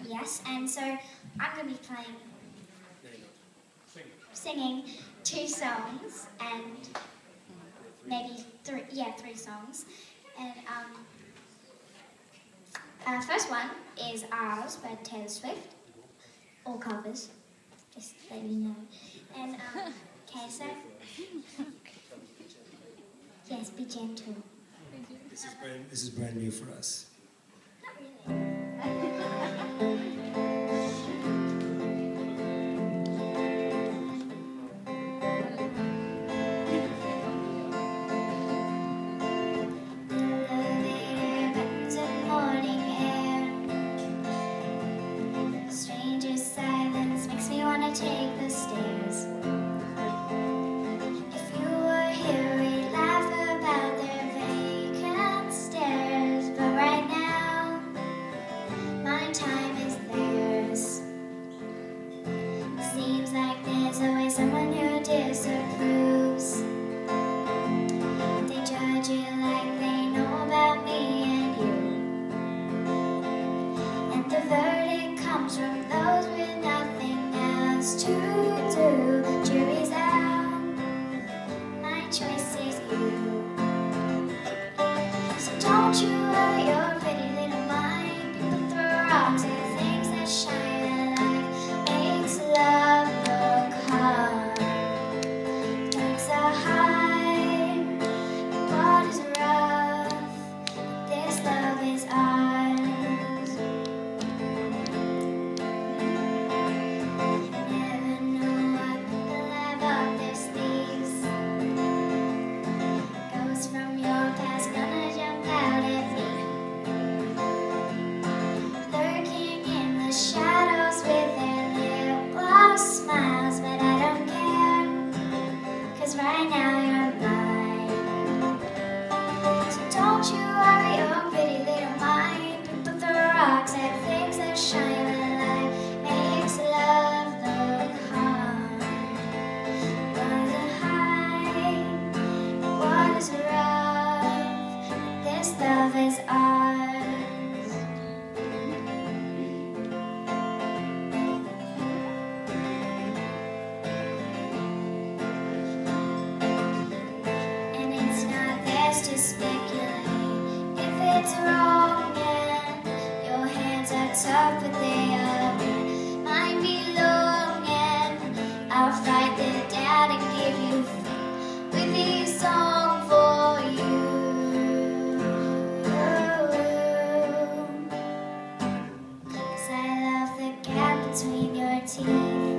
Yes, and so I'm going to be playing, singing 2 songs and maybe 3 songs. And first one is Ours by Taylor Swift, all covers, just let you know. And okay, so yes, be gentle. This is brand new for us. Not really. Take the stairs. If you were here, we'd laugh about their vacant stares. But right now, my time is theirs. Seems like there's always someone who disapproves. They judge you like they know about me and you. And the verdict comes from those with nothing to do. Jury's out, my choice is you. So don't you worry your pretty little mind. People throw rocks at things that shine like makes love look hard. Things are high, the water's rough, but this love is ours. Right now you're mine. So don't you worry your pretty little mind. People throw rocks at things that shine when light makes love look hard. Waters are high, waters are rough, but this love is ours. To speculate if it's wrong, and your hands are tough, but they are weak. Mine belong, and I'll fight the doubt and give you faith with this song for you. 'Cause I love the gap between your teeth.